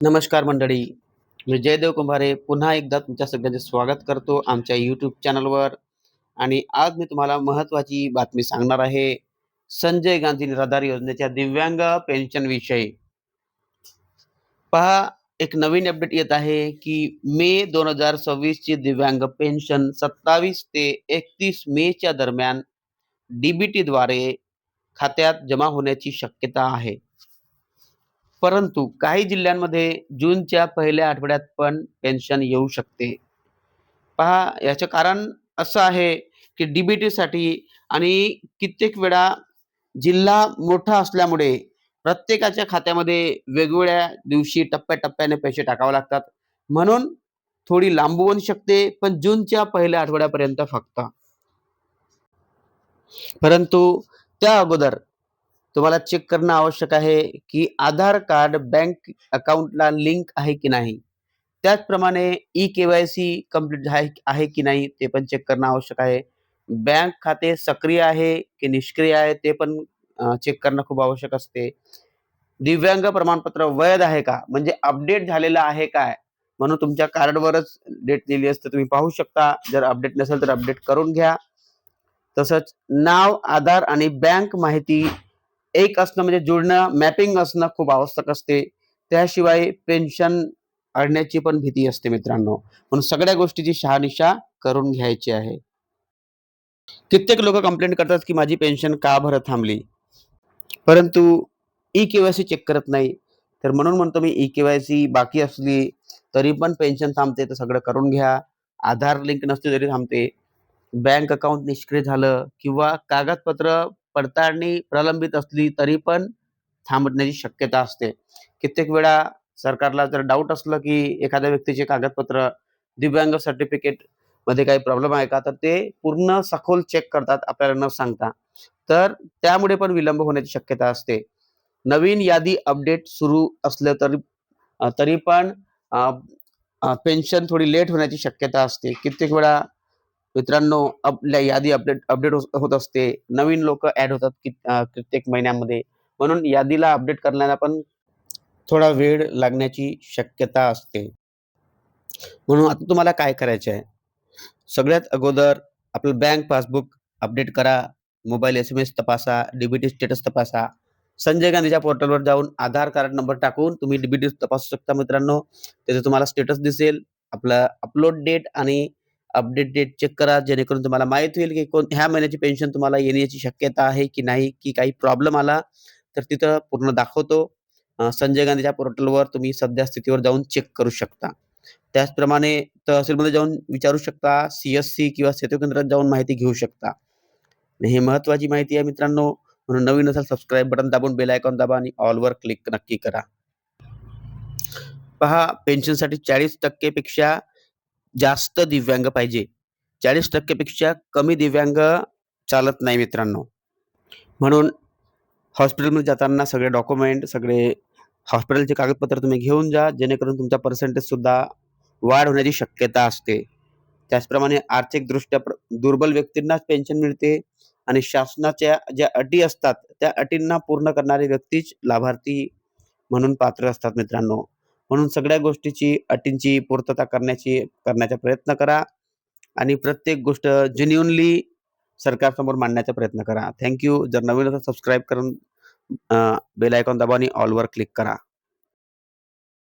नमस्कार मंडळी. मी जयदेव कुंभारे पुन्हा एकदा तुमच्या सगळ्यांचे स्वागत करतो आमच्या यूट्यूब चॅनलवर. आणि आज मी तुम्हाला महत्त्वाची बातमी सांगणार आहे. संजय गांधी निराधार योजनेच्या दिव्यांग पेन्शन विषयी. पहा, एक नवीन अपडेट येत आहे की मे 2026 ची दिव्यांग पेन्शन 27 ते 31 मेच्या दरम्यान डीबीटीद्वारे खात्यात जमा होण्याची शक्यता आहे. परंतु काही जिल्ह्यांमध्ये जूनच्या पहिल्या आठवड्यात पण पेन्शन येऊ शकते. पहा, याचं कारण असं आहे, की डी-बी-टीसाठी आणि कित्येक वेळा जिल्हा मोठा असल्यामुळे प्रत्येकाच्या खात्यामध्ये वेगवेगळ्या दिवशी टप्प्याटप्प्याने पैसे टाकावे लागतात. म्हणून थोडी लांबू पण शकते, पण जूनच्या पहिल्या आठवड्यापर्यंत फक्त. परंतु त्या अगोदर तुम्हाला चेक करणं आवश्यक आहे, की आधार कार्ड बँक अकाउंटला लिंक आहे की नाही. त्याचप्रमाणे ई-के-वाय-सी कंप्लीट आहे आहे की नाही ते पण चेक करणं आवश्यक आहे. बँक खाते सक्रिय आहे की निष्क्रिय आहे ते पण चेक करणं खूप आवश्यक असते. दिव्यांग प्रमाणपत्र वैध आहे का? म्हणजे अपडेट झालेलं आहे काय? म्हणून तुमच्या कार्डवरच डेट दिली असते तुम्ही पाहू शकता. जर अपडेट नसेल तर अपडेट करून घ्या. तसंच नाव, आधार आणि बँक माहिती एक असणं म्हणजे जुळणं, मॅपिंग असणं खूप आवश्यक असते. त्याशिवाय पेन्शन अडण्याची पण भीती असते मित्रांनो. म्हणून सगळ्या गोष्टीची शहानिशा करून घ्यायची आहे. कित्येक लोकं कंप्लेंट करतात, की माझी पेन्शन का बरं थांबली? परंतु ई-के-वाय-सी चेक करत नाही. तर म्हणून म्हणतो मी ई-के-वाय-सी बाकी असली तरी पण पेन्शन थांबते, तर सगळं करून घ्या. आधार लिंक नसली तरी थांबते. बँक अकाउंट निष्क्रिय झालं किंवा कागदपत्र पडताळणी प्रलंबित असली तरी पण थांबण्याची शक्यता असते. कित्येक वेळा सरकारला जर डाऊट असलं, की एखाद्या व्यक्तीचे कागदपत्र दिव्यांग सर्टिफिकेटमध्ये काही प्रॉब्लेम आहे का? तर ते पूर्ण सखोल चेक करतात आपल्याला न सांगता. तर त्यामुळे पण विलंब होण्याची शक्यता असते. नवीन यादी अपडेट सुरू असलं तरी पण अ, पेन्शन थोडी लेट होण्याची शक्यता असते. कित्येक वेळा मित्रांनो आपल्या यादी अपडेट अपडेट होत असते. नवीन लोकं ॲड होतात कित्येक महिन्यामध्ये. म्हणून यादीला अपडेट करण्याला पण थोडा वेळ लागण्याची शक्यता असते. म्हणून आता तुम्हाला काय करायचं आहे? सगळ्यात अगोदर आपलं बँक पासबुक अपडेट करा. मोबाईल एस-एम-एस तपासा, डी स्टेटस तपासा. संजय गांधीच्या पोर्टलवर जाऊन आधार कार्ड नंबर टाकून तुम्ही डी तपासू शकता मित्रांनो. तिथे तुम्हाला स्टेटस दिसेल. आपलं अपलोड डेट आणि अपडेट डेट चेक करा, जेणेकरून तुम्हाला माहीत होईल, की ह्या महिन्याची पेन्शन तुम्हाला येण्याची शक्यता आहे की नाही, की काही प्रॉब्लेम आला तर तिथं पूर्ण दाखवतो. संजय गांधीच्या पोर्टलवर तुम्ही सध्या स्थितीवर जाऊन चेक करू शकता. त्याचप्रमाणे तहसीलमध्ये जाऊन विचारू शकता, सी-एस-सी किंवा सेतू केंद्रात जाऊन माहिती घेऊ शकता. आणि ही महत्त्वाची माहिती आहे मित्रांनो. म्हणून नवीन असाल सबस्क्राईब बटन दाबून बेल आयकॉन दाबा आणि ऑलवर क्लिक नक्की करा. पहा, पेन्शनसाठी 40% पेक्षा जास्त दिव्यांग पाहिजे. 40% पेक्षा कमी दिव्यांग चालत नाही मित्रांनो. म्हणून हॉस्पिटलमध्ये जाताना सगळे डॉक्युमेंट, सगळे हॉस्पिटलचे कागदपत्र तुम्ही घेऊन जा, जेणेकरून तुमचा पर्सेंटेजसुद्धा वाढ होण्याची शक्यता असते. त्याचप्रमाणे आर्थिकदृष्ट्या दुर्बल व्यक्तींनाच पेन्शन मिळते आणि शासनाच्या ज्या अटी असतात, त्या अटींना पूर्ण करणारे व्यक्तीच लाभार्थी म्हणून पात्र असतात मित्रांनो. म्हणून सगळ्या गोष्टीची, अटींची पूर्तता करण्याचा प्रयत्न करा आणि प्रत्येक गोष्ट जेन्युइनली सरकारसमोर मांडण्याचा प्रयत्न करा. थँक जर नवीन असेल सबस्क्राईब करून बेल आयकॉन दाबा आणि ऑलवर क्लिक करा.